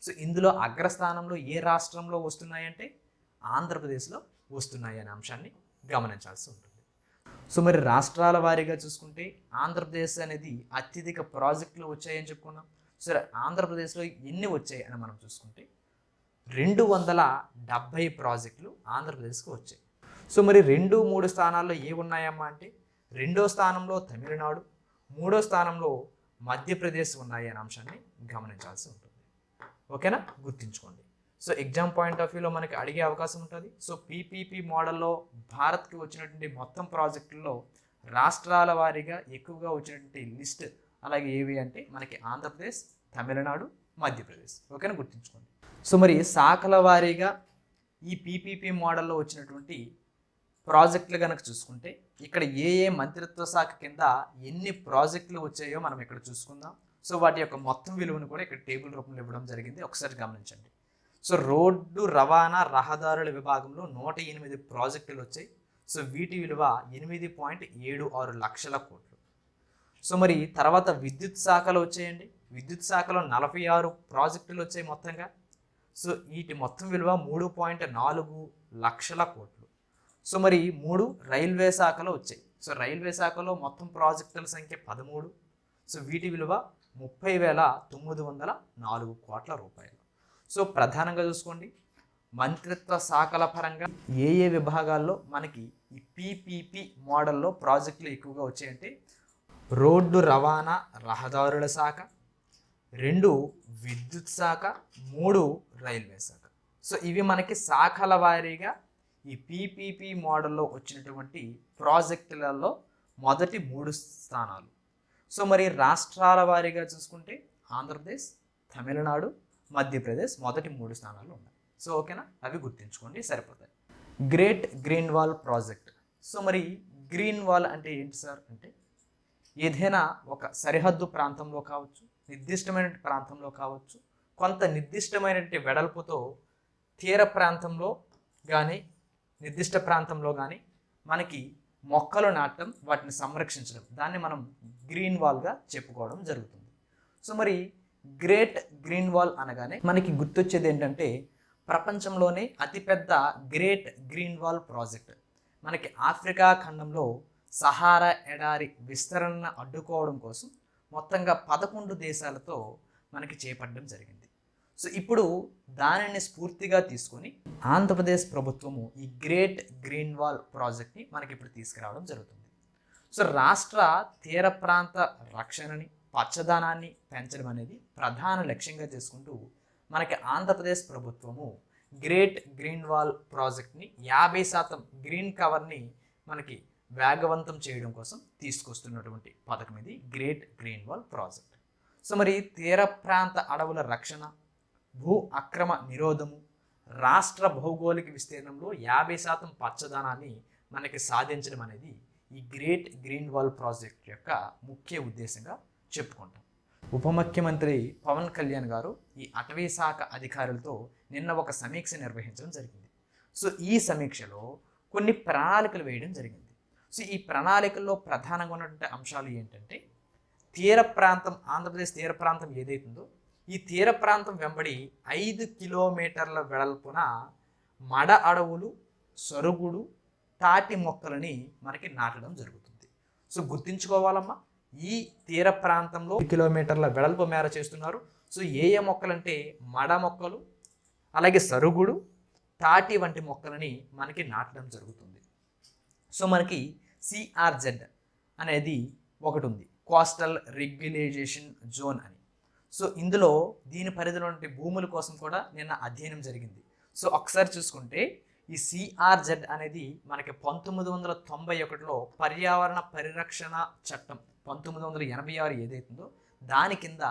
సో ఇందులో అగ్రస్థానంలో ఏ రాష్ట్రంలో వస్తున్నాయంటే ఆంధ్రప్రదేశ్లో వస్తున్నాయి అనే అంశాన్ని గమనించాల్సి ఉంటుంది. సో మరి రాష్ట్రాల వారీగా చూసుకుంటే ఆంధ్రప్రదేశ్ అనేది అత్యధిక ప్రాజెక్టులు వచ్చాయని చెప్పుకున్నాం. సరే, ఆంధ్రప్రదేశ్లో ఎన్ని వచ్చాయి అని మనం చూసుకుంటే 270 ప్రాజెక్టులు ఆంధ్రప్రదేశ్కి వచ్చాయి. సో మరి 2-3 స్థానాల్లో ఏ ఉన్నాయమ్మా అంటే 2వ స్థానంలో తమిళనాడు, 3వ స్థానంలో మధ్యప్రదేశ్ ఉన్నాయి అనే అంశాన్ని గమనించాల్సి ఉంటుంది. ఓకేనా, గుర్తుంచుకోండి. సో ఎగ్జామ్ పాయింట్ ఆఫ్ వ్యూలో మనకి అడిగే అవకాశం ఉంటుంది. సో పీపీపీ మోడల్లో భారత్కి వచ్చినటువంటి మొత్తం ప్రాజెక్టుల్లో రాష్ట్రాల వారీగా ఎక్కువగా వచ్చినటువంటి లిస్ట్ అలాగే ఏవి అంటే మనకి ఆంధ్రప్రదేశ్, తమిళనాడు, మధ్యప్రదేశ్. ఓకేనా, గుర్తుంచుకోండి. సో మరి శాఖల వారీగా ఈ పీపీపీ మోడల్లో వచ్చినటువంటి ప్రాజెక్టులు కనుక చూసుకుంటే ఇక్కడ ఏ మంత్రిత్వ శాఖ కింద ఎన్ని ప్రాజెక్టులు వచ్చాయో మనం ఇక్కడ చూసుకుందాం. సో వాటి యొక్క మొత్తం విలువను కూడా ఇక్కడ టేబుల్ రూపంలో ఇవ్వడం జరిగింది, ఒకసారి గమనించండి. సో రోడ్డు రవాణా రహదారుల విభాగంలో 108 ప్రాజెక్టులు వచ్చాయి. సో వీటి విలువ 8.76 లక్షల కోట్లు. సో మరి తర్వాత విద్యుత్ శాఖలో వచ్చాయండి. విద్యుత్ శాఖలో 46 ప్రాజెక్టులు వచ్చాయి మొత్తంగా. సో వీటి మొత్తం విలువ 3.4 లక్షల కోట్లు. సో మరి 3 రైల్వే శాఖలో వచ్చాయి. సో రైల్వే శాఖలో మొత్తం ప్రాజెక్టుల సంఖ్య 13. సో వీటి విలువ 30,904 కోట్ల రూపాయలు. సో ప్రధానంగా చూసుకోండి, మంత్రిత్వ శాఖల పరంగా ఏ విభాగాల్లో మనకి ఈ పీపీపీ మోడల్లో ప్రాజెక్టులు ఎక్కువగా వచ్చాయంటే రోడ్డు రవాణా రహదారుల శాఖ, 2 విద్యుత్ శాఖ, 3 రైల్వే శాఖ. సో ఇవి మనకి శాఖల వారీగా ఈ పీపీపీ మోడల్లో వచ్చినటువంటి ప్రాజెక్టులలో మొదటి 3 స్థానాలు. సో మరి రాష్ట్రాల వారీగా చూసుకుంటే ఆంధ్రప్రదేశ్, తమిళనాడు, మధ్యప్రదేశ్ మొదటి 3 స్థానాలు ఉన్నాయి. సో ఓకేనా, అవి గుర్తుంచుకోండి, సరిపోతాయి. Great green wall project. So మరి గ్రీన్ వాల్ అంటే ఏంటి సార్ అంటే ఏదైనా ఒక సరిహద్దు ప్రాంతంలో కావచ్చు, నిర్దిష్టమైన ప్రాంతంలో కావచ్చు, కొంత నిర్దిష్టమైనటువంటి వెడల్పుతో తీర ప్రాంతంలో కానీ నిర్దిష్ట ప్రాంతంలో కానీ మనకి మొక్కలు నాటడం, వాటిని సంరక్షించడం, దాన్ని మనం గ్రీన్ వాల్గా చెప్పుకోవడం జరుగుతుంది. సో మరి గ్రేట్ గ్రీన్ వాల్ అనగానే మనకి గుర్తొచ్చేది ఏంటంటే ప్రపంచంలోనే అతిపెద్ద గ్రేట్ గ్రీన్ వాల్ ప్రాజెక్ట్ మనకి ఆఫ్రికా ఖండంలో సహారా ఎడారి విస్తరణను అడ్డుకోవడం కోసం మొత్తంగా 11 దేశాలతో మనకి చేపట్టడం జరిగింది. సో ఇప్పుడు దానిని స్ఫూర్తిగా తీసుకొని ఆంధ్రప్రదేశ్ ప్రభుత్వము ఈ గ్రేట్ గ్రీన్ వాల్ ప్రాజెక్ట్ని మనకి ఇప్పుడు తీసుకురావడం జరుగుతుంది. సో రాష్ట్ర తీర ప్రాంత రక్షణని పచ్చదనాన్ని పెంచడం అనేది ప్రధాన లక్ష్యంగా చేసుకుంటూ మనకి ఆంధ్రప్రదేశ్ ప్రభుత్వము గ్రేట్ గ్రీన్ వాల్ ప్రాజెక్ట్ని 50% గ్రీన్ కవర్ని మనకి వేగవంతం చేయడం కోసం తీసుకొస్తున్నటువంటి పథకం ఇది great green wall project. So మరి తీర ప్రాంత అడవుల రక్షణ, భూ అక్రమ నిరోధము, రాష్ట్ర భౌగోళిక విస్తీర్ణంలో 50% పచ్చదనాన్ని మనకి సాధించడం అనేది ఈ గ్రేట్ గ్రీన్ వాల్ ప్రాజెక్ట్ యొక్క ముఖ్య ఉద్దేశంగా చెప్పుకుంటాం. ఉప ముఖ్యమంత్రి పవన్ కళ్యాణ్ గారు ఈ అటవీ శాఖ అధికారులతో నిన్న ఒక సమీక్ష నిర్వహించడం జరిగింది. సో ఈ సమీక్షలో కొన్ని ప్రణాళికలు వేయడం జరిగింది. సో ఈ ప్రణాళికల్లో ప్రధానంగా ఉన్నటువంటి అంశాలు ఏంటంటే తీర ప్రాంతం, ఆంధ్రప్రదేశ్ తీర ప్రాంతం ఏదైతుందో ఈ తీర ప్రాంతం వెంబడి 5 కిలోమీటర్ల వెడల్పున మడ అడవులు, సరుగుడు, తాటి మొక్కలని మనకి నాటడం జరుగుతుంది. సో గుర్తుంచుకోవాలమ్మా, ఈ తీర ప్రాంతంలో కిలోమీటర్ల వెడల్పు మేర చేస్తున్నారు. సో ఏ ఏ మొక్కలంటే మడ మొక్కలు, అలాగే సరుగుడు, తాటి వంటి మొక్కలని మనకి నాటడం జరుగుతుంది. సో మనకి సిఆర్జెడ్ అనేది ఒకటి ఉంది, కోస్టల్ రెగ్యులైజేషన్ జోన్ అని. సో ఇందులో దీని పరిధిలో ఉండే భూముల కోసం కూడా నిన్న అధ్యయనం జరిగింది. సో ఒకసారి చూసుకుంటే ఈ సిఆర్జెడ్ అనేది మనకి 1991లో పర్యావరణ పరిరక్షణ చట్టం 1986 ఏదైతుందో దాని కింద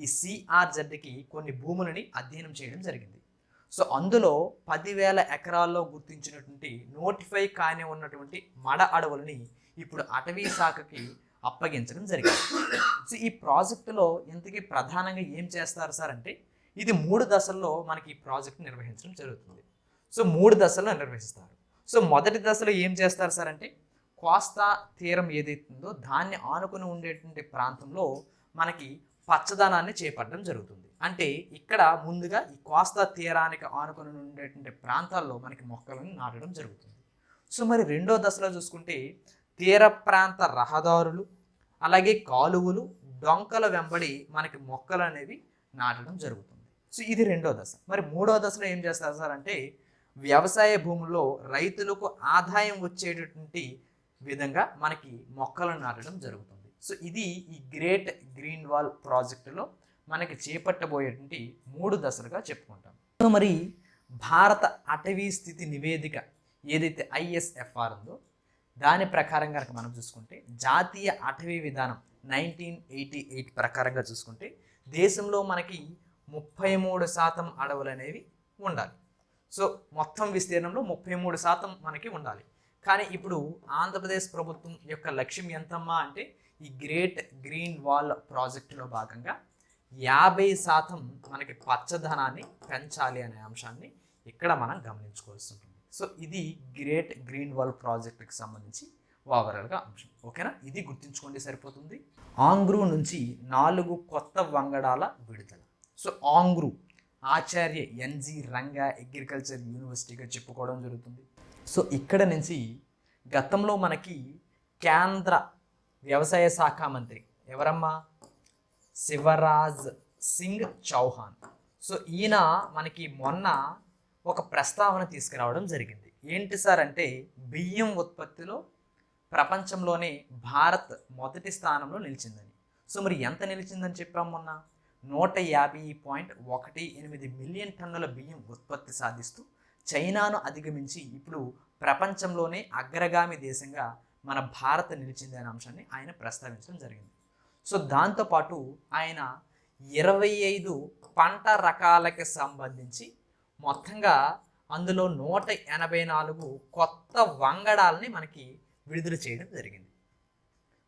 ఈ సిఆర్జెడ్కి కొన్ని భూములని అధ్యయనం చేయడం జరిగింది. సో అందులో 10,000 ఎకరాల్లో గుర్తించినటువంటి నోటిఫై కాని ఉన్నటువంటి మడ అడవులని ఇప్పుడు అటవీ శాఖకి అప్పగించడం జరిగింది. సో ఈ ప్రాజెక్టులో ఇంతకీ ప్రధానంగా ఏం చేస్తారు సార్ అంటే ఇది 3 దశల్లో మనకి ఈ ప్రాజెక్ట్ నిర్వహించడం జరుగుతుంది. సో 3 దశల్లో నిర్వహిస్తారు. సో మొదటి దశలో ఏం చేస్తారు సార్ అంటే కోస్తా తీరం ఏదైతుందో దాన్ని ఆనుకుని ఉండేటువంటి ప్రాంతంలో మనకి పచ్చదనాన్ని చేపట్టడం జరుగుతుంది. అంటే ఇక్కడ ముందుగా ఈ కోస్తా తీరానికి ఆనుకుని ఉండేటువంటి ప్రాంతాల్లో మనకి మొక్కలను నాటడం జరుగుతుంది. సో మరి రెండో దశలో చూసుకుంటే తీర ప్రాంత రహదారులు, అలాగే కాలువలు, డొంకల వెంబడి మనకి మొక్కలు అనేవి నాటడం జరుగుతుంది. సో ఇది రెండో దశ. మరి మూడో దశలో ఏం చేస్తారు సార్ అంటే వ్యవసాయ భూముల్లో రైతులకు ఆదాయం వచ్చేటటువంటి విధంగా మనకి మొక్కలను నాటడం జరుగుతుంది. సో ఇది ఈ గ్రేట్ గ్రీన్ వాల్ ప్రాజెక్టులో మనకి చేపట్టబోయేటువంటి 3 దశలుగా చెప్పుకుంటాం. సో మరి భారత అటవీ స్థితి నివేదిక ఏదైతే ISFR ఉందో దాని ప్రకారం కనుక మనం చూసుకుంటే జాతీయ అటవీ విధానం 1988 ప్రకారంగా చూసుకుంటే దేశంలో మనకి 33% అడవులు అనేవి ఉండాలి. సో మొత్తం విస్తీర్ణంలో 33% మనకి ఉండాలి. కానీ ఇప్పుడు ఆంధ్రప్రదేశ్ ప్రభుత్వం యొక్క లక్ష్యం ఎంతమ్మా అంటే ఈ గ్రేట్ గ్రీన్ వాల్ ప్రాజెక్టులో భాగంగా 50% మనకి పచ్చదనాన్ని పెంచాలి అనే అంశాన్ని ఇక్కడ మనం గమనించుకోవాల్సి ఉంటుంది. సో ఇది గ్రేట్ గ్రీన్ వాల్ ప్రాజెక్టుకి సంబంధించి ఓవరాల్గా అంశం. ఓకేనా, ఇది గుర్తుంచుకోండి సరిపోతుంది. ఆంగ్రూ నుంచి 4 కొత్త వంగడాల విడుదల. సో ఆంగ్రూ ఆచార్య NG రంగా అగ్రికల్చర్ యూనివర్సిటీగా చెప్పుకోవడం జరుగుతుంది. సో ఇక్కడ నుంచి గతంలో మనకి కేంద్ర వ్యవసాయ శాఖ మంత్రి ఎవరమ్మా, శివరాజ్ సింగ్ చౌహాన్. సో ఈయన మనకి మొన్న ఒక ప్రస్తావన తీసుకురావడం జరిగింది. ఏంటి సార్ అంటే బియ్యం ఉత్పత్తిలో ప్రపంచంలోనే భారత్ మొదటి స్థానంలో నిలిచిందని. సో మరి ఎంత నిలిచిందని చెప్పాము మొన్న, 150.18 మిలియన్ టన్నుల బియ్యం ఉత్పత్తి సాధిస్తూ చైనాను అధిగమించి ఇప్పుడు ప్రపంచంలోనే అగ్రగామి దేశంగా మన భారత్ నిలిచింది అనే అంశాన్ని ఆయన ప్రస్తావించడం జరిగింది. సో దాంతోపాటు ఆయన 25 పంట రకాలకి సంబంధించి మొత్తంగా అందులో 184 కొత్త వంగడాలని మనకి విడుదల చేయడం జరిగింది.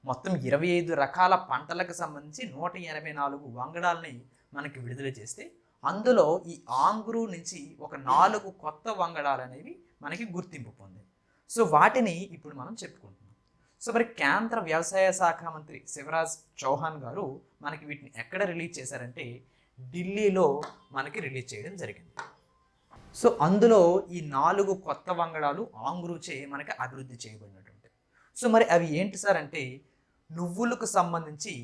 మొత్తం 25 రకాల పంటలకు సంబంధించి 184 వంగడాలని మనకి విడుదల చేస్తే అందులో ఈ ఆంగ్రూ నుంచి ఒక 4 కొత్త వంగడాలు అనేవి మనకి గుర్తింపు పొందాయి. సో వాటిని ఇప్పుడు మనం చెప్పుకుంటున్నాం. సో మరి కేంద్ర వ్యవసాయ శాఖ మంత్రి శివరాజ్ చౌహాన్ గారు మనకి వీటిని ఎక్కడ రిలీజ్ చేశారంటే ఢిల్లీలో మనకి రిలీజ్ చేయడం జరిగింది. సో అందులో ఈ 4 కొత్త వంగడాలు ఆంగ్రూచే మనకి అభివృద్ధి చేయబడినటువంటి. సో మరి అవి ఏంటి సార్ అంటే నువ్వులకు సంబంధించి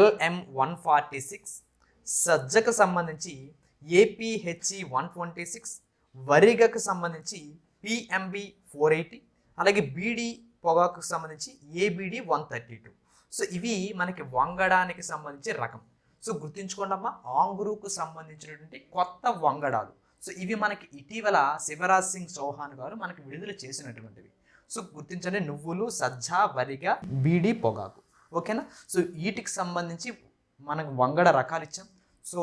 LM-146, సజ్జకు సంబంధించి APHE 126, వరిగకు సంబంధించి PMB-480, అలాగే బీడీ పొగాకు సంబంధించి ABD 132. సో ఇవి మనకి వంగడానికి సంబంధించి రకం. సో గుర్తుంచుకోండమ్మా, ఆంగ్రూకు సంబంధించినటువంటి కొత్త వంగడాలు. సో ఇవి మనకి ఇటీవల శివరాజ్ సింగ్ చౌహాన్ గారు మనకి విడుదల చేసినటువంటివి. సో గుర్తించండి, నువ్వులు, సజ్జ, వరిగ, బీడీ పొగాకు. ఓకేనా? సో వీటికి సంబంధించి మనకు వంగడ రకాలు ఇచ్చాం. సో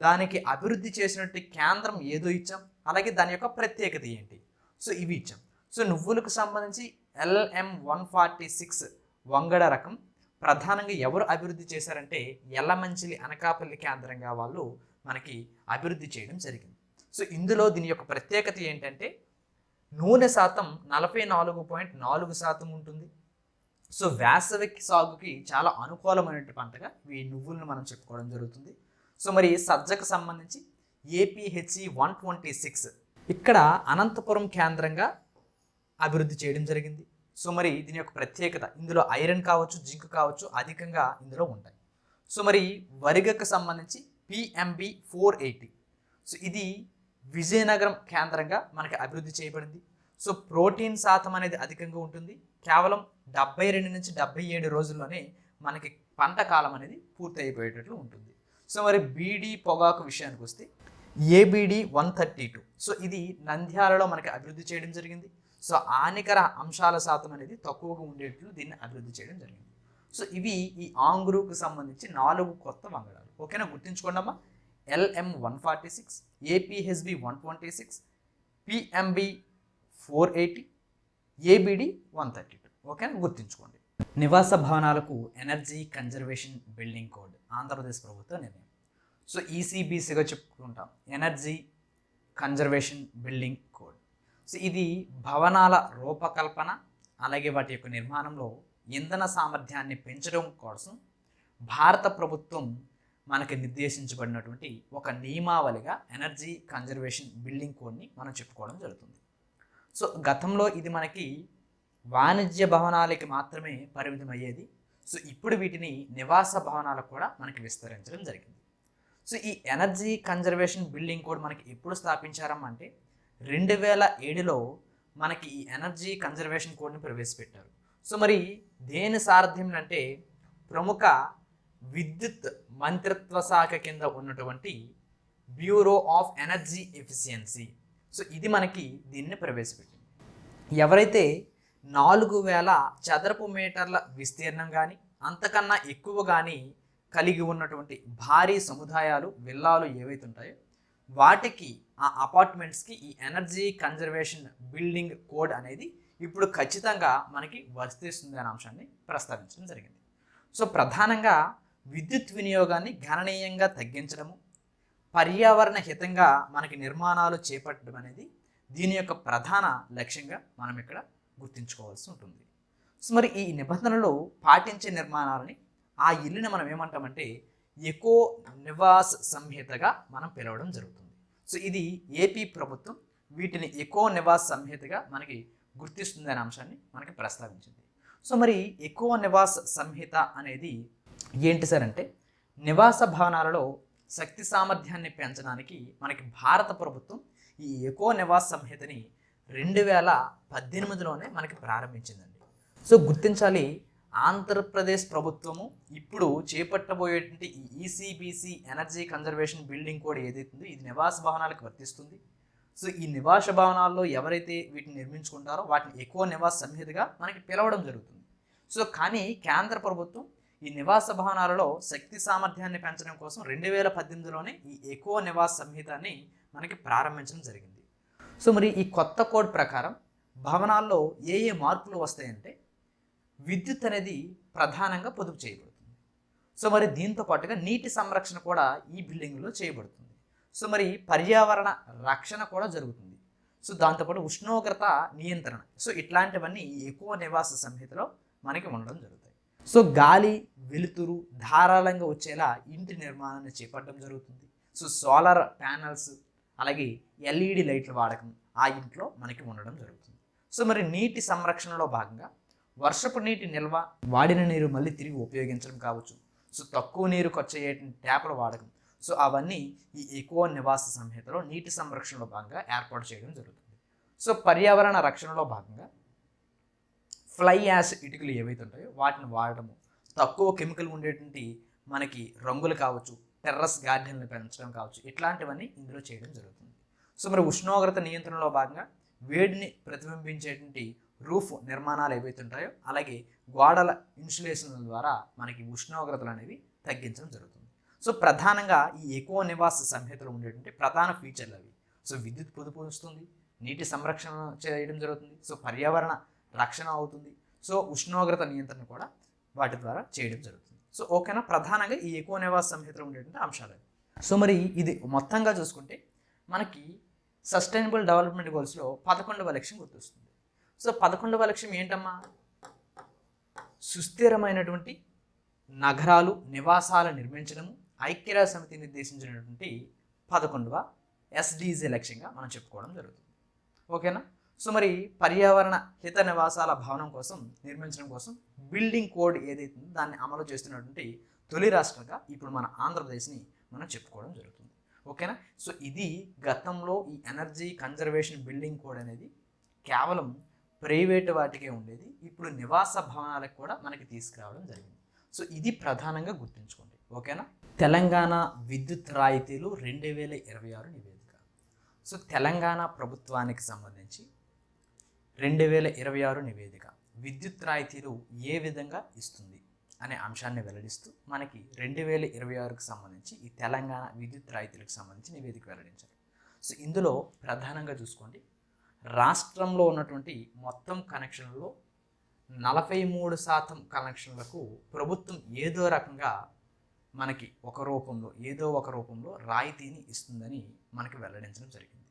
దానికి అభివృద్ధి చేసినట్టు కేంద్రం ఏదో ఇచ్చాం, అలాగే దాని యొక్క ప్రత్యేకత ఏంటి, సో ఇవి ఇచ్చాం. సో నువ్వులకు సంబంధించి LM-146 వంగడ రకం ప్రధానంగా ఎవరు అభివృద్ధి చేశారంటే యల్లమంచిలి అనకాపల్లి కేంద్రంగా వాళ్ళు మనకి అభివృద్ధి చేయడం జరిగింది. సో ఇందులో దీని యొక్క ప్రత్యేకత ఏంటంటే నూనె శాతం 44.4% ఉంటుంది. సో వేసవి సాగుకి చాలా అనుకూలమైన పంటగా ఈ నువ్వులను మనం చెప్పుకోవడం జరుగుతుంది. సో మరి సజ్జకు సంబంధించి APHE 126 ఇక్కడ అనంతపురం కేంద్రంగా అభివృద్ధి చేయడం జరిగింది. సో మరి దీని యొక్క ప్రత్యేకత ఇందులో ఐరన్ కావచ్చు, జింక్ కావచ్చు అధికంగా ఇందులో ఉంటాయి. సో మరి వరిగకు సంబంధించి PMB-480, సో ఇది విజయనగరం కేంద్రంగా మనకి అభివృద్ధి చేయబడింది. సో ప్రోటీన్ శాతం అనేది అధికంగా ఉంటుంది. కేవలం 72 నుంచి 77 రోజుల్లోనే మనకి పంట కాలం అనేది పూర్తి అయిపోయేటట్లు ఉంటుంది. సో మరి బీడీ పొగాకు విషయానికి వస్తే ABD 132, సో ఇది నంద్యాలలో మనకి అభివృద్ధి చేయడం జరిగింది. సో హానికర అంశాల శాతం అనేది తక్కువగా ఉండేట్లు దీన్ని అభివృద్ధి చేయడం జరిగింది. సో ఇవి ఈ ఆంగ్రూకు సంబంధించి 4 కొత్త వంగడాలు. ఓకేనా? గుర్తుంచుకోండమ్మా, LM-146, APHB 126, PMB-480, ABD 132. ఓకేనా? గుర్తుంచుకోండి. నివాస భవనాలకు energy conservation building code Andhra Pradesh ప్రభుత్వ నిర్ణయం. సో ECBCగా చెప్పుకుంటాం, energy conservation building code. So ఇది భవనాల రూపకల్పన అలాగే వాటి యొక్క నిర్మాణంలో ఇంధన సామర్థ్యాన్ని పెంచడం కోసం భారత ప్రభుత్వం మనకి నిర్దేశించబడినటువంటి ఒక నియమావళిగా ఎనర్జీ కన్జర్వేషన్ బిల్డింగ్ కోడ్ని మనం చెప్పుకోవడం జరుగుతుంది. సో గతంలో ఇది మనకి వాణిజ్య భవనాలకి మాత్రమే పరిమితం అయ్యేది. సో ఇప్పుడు వీటిని నివాస భవనాలకు కూడా మనకి విస్తరించడం జరిగింది. సో ఈ ఎనర్జీ కన్జర్వేషన్ బిల్డింగ్ కోడ్ మనకి ఎప్పుడు స్థాపించారమ్మంటే 2007లో మనకి ఈ ఎనర్జీ కన్జర్వేషన్ కోడ్ని ప్రవేశపెట్టారు. సో మరి దేని సారథ్యం అంటే ప్రముఖ విద్యుత్ మంత్రిత్వ శాఖ కింద ఉన్నటువంటి bureau of energy efficiency. So ఇది మనకి దీన్ని ప్రవేశపెట్టింది. ఎవరైతే 4000 చదరపు మీటర్ల విస్తీర్ణం కానీ అంతకన్నా ఎక్కువ కానీ కలిగి ఉన్నటువంటి భారీ సముదాయాలు, విల్లాలు ఏవైతే ఉంటాయో వాటికి ఆ అపార్ట్మెంట్స్కి ఈ ఎనర్జీ కన్జర్వేషన్ బిల్డింగ్ కోడ్ అనేది ఇప్పుడు ఖచ్చితంగా మనకి వర్తిస్తుంది అనే అంశాన్ని ప్రస్తావించడం జరిగింది. సో ప్రధానంగా విద్యుత్ వినియోగాన్ని గణనీయంగా తగ్గించడము, పర్యావరణ హితంగా మనకి నిర్మాణాలు చేపట్టడం అనేది దీని యొక్క ప్రధాన లక్ష్యంగా మనం ఇక్కడ గుర్తుంచుకోవాల్సి ఉంటుంది. సో మరి ఈ నిబంధనలు పాటించే నిర్మాణాలని ఆ ఇల్లుని మనం ఏమంటామంటే ఎకో నివాస్ సంహితగా మనం పిలవడం జరుగుతుంది. సో ఇది ఏపీ ప్రభుత్వం వీటిని ఎకో నివాస్ సంహితగా మనకి గుర్తిస్తుంది అనే అంశాన్ని మనకి ప్రస్తావించింది. సో మరి ఎకో నివాస్ సంహిత అనేది ఏంటి సార్ అంటే నివాస భవనాలలో శక్తి సామర్థ్యాన్ని పెంచడానికి మనకి భారత ప్రభుత్వం ఈ ఎకో నివాస్ సంహితని 2018లోనే మనకి ప్రారంభించిందండి. సో గుర్తించాలి, ఆంధ్రప్రదేశ్ ప్రభుత్వము ఇప్పుడు చేపట్టబోయేటువంటి ఈ ECBC energy conservation building code ఏదైతుందో ఇది నివాస భవనాలకు వర్తిస్తుంది. సో ఈ నివాస భవనాల్లో ఎవరైతే వీటిని నిర్మించుకుంటారో వాటిని ఎకో నివాస్ సంహితగా మనకి పిలవడం జరుగుతుంది. సో కానీ కేంద్ర ప్రభుత్వం ఈ నివాస భవనాలలో శక్తి సామర్థ్యాన్ని పెంచడం కోసం 2018లోనే ఈ ఎకో నివాస్ సంహితాన్ని మనకి ప్రారంభించడం జరిగింది. సో మరి ఈ కొత్త కోడ్ ప్రకారం భవనాల్లో ఏ మార్పులు వస్తాయంటే విద్యుత్ అనేది ప్రధానంగా పొదుపు చేయబడుతుంది. సో మరి దీంతో పాటుగా నీటి సంరక్షణ కూడా ఈ బిల్డింగ్లో చేయబడుతుంది. సో మరి పర్యావరణ రక్షణ కూడా జరుగుతుంది. సో దాంతోపాటు ఉష్ణోగ్రత నియంత్రణ, సో ఇట్లాంటివన్నీ ఈ ఎకో నివాస సంహితలో మనకి ఉండడం జరుగుతాయి. సో గాలి వెలుతురు ధారాళంగా వచ్చేలా ఇంటి నిర్మాణాన్ని చేపట్టడం జరుగుతుంది. సో సోలార్ ప్యానల్స్ అలాగే ఎల్ఈడి లైట్ల వాడకం ఆ ఇంట్లో మనకి ఉండడం జరుగుతుంది. సో మరి నీటి సంరక్షణలో భాగంగా వర్షపు నీటి నిల్వ, వాడిన నీరు మళ్ళీ తిరిగి ఉపయోగించడం కావచ్చు, సో తక్కువ నీరు ఖర్చు అయ్యేటువంటి ట్యాప్ల వాడకం, సో అవన్నీ ఈ ఎకో నివాస సంహితలో నీటి సంరక్షణలో భాగంగా ఏర్పాటు చేయడం జరుగుతుంది. సో పర్యావరణ రక్షణలో భాగంగా ఫ్లై యాష్ ఇటుకలు ఏవైతే ఉంటాయో వాటిని వాడడము, తక్కువ కెమికల్ ఉండేటువంటి మనకి రంగులు కావచ్చు, టెర్రస్ గార్డెన్లు పెంచడం కావచ్చు, ఇట్లాంటివన్నీ ఇందులో చేయడం జరుగుతుంది. సో మరి ఉష్ణోగ్రత నియంత్రణలో భాగంగా వేడిని ప్రతిబింబించేటువంటి రూఫ్ నిర్మాణాలు ఏవైతే ఉంటాయో అలాగే గోడల ఇన్సులేషన్ల ద్వారా మనకి ఉష్ణోగ్రతలు అనేవి తగ్గించడం జరుగుతుంది. సో ప్రధానంగా ఈ ఎకో నివాస సంహితలో ఉండేటువంటి ప్రధాన ఫీచర్లు అవి. సో విద్యుత్ పొదుపు వస్తుంది, నీటి సంరక్షణ చేయడం జరుగుతుంది, సో పర్యావరణ రక్షణ అవుతుంది, సో ఉష్ణోగ్రత నియంత్రణ కూడా వాటి ద్వారా చేయడం జరుగుతుంది. సో ఓకేనా, ప్రధానంగా ఈ ఎకో నివాస సంహితలో ఉండేటువంటి అంశాలు. సో మరి ఇది మొత్తంగా చూసుకుంటే మనకి సస్టైనబుల్ డెవలప్మెంట్ గోల్స్లో 11వ లక్ష్యం గుర్తొస్తుంది. సో 11వ లక్ష్యం ఏంటమ్మా? సుస్థిరమైనటువంటి నగరాలు, నివాసాలు నిర్మించడము ఐక్యరాజ్య సమితి నిర్దేశించినటువంటి 11వ ఎస్డిజి లక్ష్యంగా మనం చెప్పుకోవడం జరుగుతుంది. ఓకేనా. సో మరి పర్యావరణ హిత నివాసాల భవనం కోసం నిర్మించడం కోసం బిల్డింగ్ కోడ్ ఏదైతే ఉందో దాన్ని అమలు చేస్తున్నటువంటి తొలి రాష్ట్రంగా ఇప్పుడు మన ఆంధ్రప్రదేశ్ని మనం చెప్పుకోవడం జరుగుతుంది. ఓకేనా. సో ఇది గతంలో ఈ ఎనర్జీ కన్జర్వేషన్ బిల్డింగ్ కోడ్ అనేది కేవలం ప్రైవేట్ వాటికే ఉండేది, ఇప్పుడు నివాస భవనాలకు కూడా మనకి తీసుకురావడం జరిగింది. సో ఇది ప్రధానంగా గుర్తుంచుకోండి. ఓకేనా. తెలంగాణ విద్యుత్ రాయితీలు 2026 నివేదిక. సో తెలంగాణ ప్రభుత్వానికి సంబంధించి 2026 నివేదిక విద్యుత్ రాయితీలు ఏ విధంగా ఇస్తుంది అనే అంశాన్ని వెల్లడిస్తూ మనకి 2026కి సంబంధించి ఈ తెలంగాణ విద్యుత్ రాయితీలకు సంబంధించి నివేదిక వెల్లడించారు. సో ఇందులో ప్రధానంగా చూసుకోండి, రాష్ట్రంలో ఉన్నటువంటి మొత్తం కనెక్షన్లలో 43% కనెక్షన్లకు ప్రభుత్వం ఏదో రకంగా మనకి ఏదో ఒక రూపంలో రాయితీని ఇస్తుందని మనకి వెల్లడించడం జరిగింది.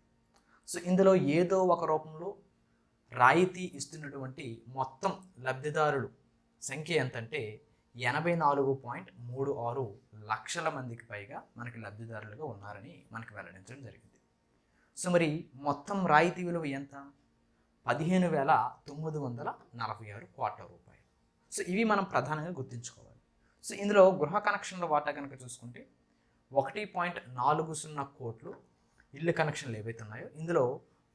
సో ఇందులో ఏదో ఒక రూపంలో రాయితీ ఇస్తున్నటువంటి మొత్తం లబ్ధిదారులు సంఖ్య ఎంతంటే 84.36 లక్షల మందికి పైగా మనకి లబ్ధిదారులుగా ఉన్నారని మనకి వెల్లడించడం జరిగింది. సో మరి మొత్తం రాయితీ విలువ ఎంత? 15,946 కోట్ల రూపాయలు. సో ఇవి మనం ప్రధానంగా గుర్తుంచుకోవాలి. సో ఇందులో గృహ కనెక్షన్ల వాటా కనుక చూసుకుంటే 1.40 కోట్లు ఇల్లు కనెక్షన్లు ఏవైతే ఉన్నాయో ఇందులో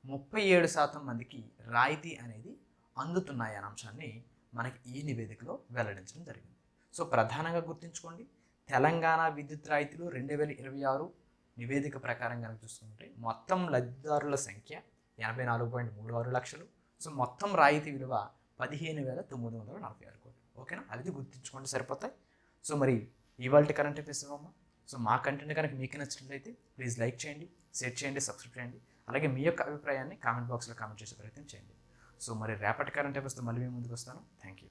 37% మందికి రాయితీ అనేది అందుతున్నాయి అనే అంశాన్ని మనకి ఈ నివేదికలో వెల్లడించడం జరిగింది. సో ప్రధానంగా గుర్తుంచుకోండి, తెలంగాణ విద్యుత్ రాయితీలు 2026 నివేదిక ప్రకారం కనుక చూసుకుంటే మొత్తం లబ్ధిదారుల సంఖ్య 84.36 లక్షలు. సో మొత్తం రాయితీ విలువ 15,946 కోట్లు. ఓకేనా, అది గుర్తుంచుకోండి సరిపోతాయి. సో మరి ఇవాళ కరెంట్ అఫైర్స్ ఇవ్వమ్మా. సో మా కంటెంట్ కనుక మీకు నచ్చినట్లయితే ప్లీజ్ లైక్ చేయండి, షేర్ చేయండి, సబ్స్క్రైబ్ చేయండి. అలాగే మీ యొక్క అభిప్రాయాన్ని కామెంట్ బాక్స్లో కామెంట్ చేసే ప్రయత్నం చేయండి. సో మరి రేపటి కరెంట్ అఫైర్స్తో మళ్ళీ మీ ముందుకు వస్తాను. Thank you.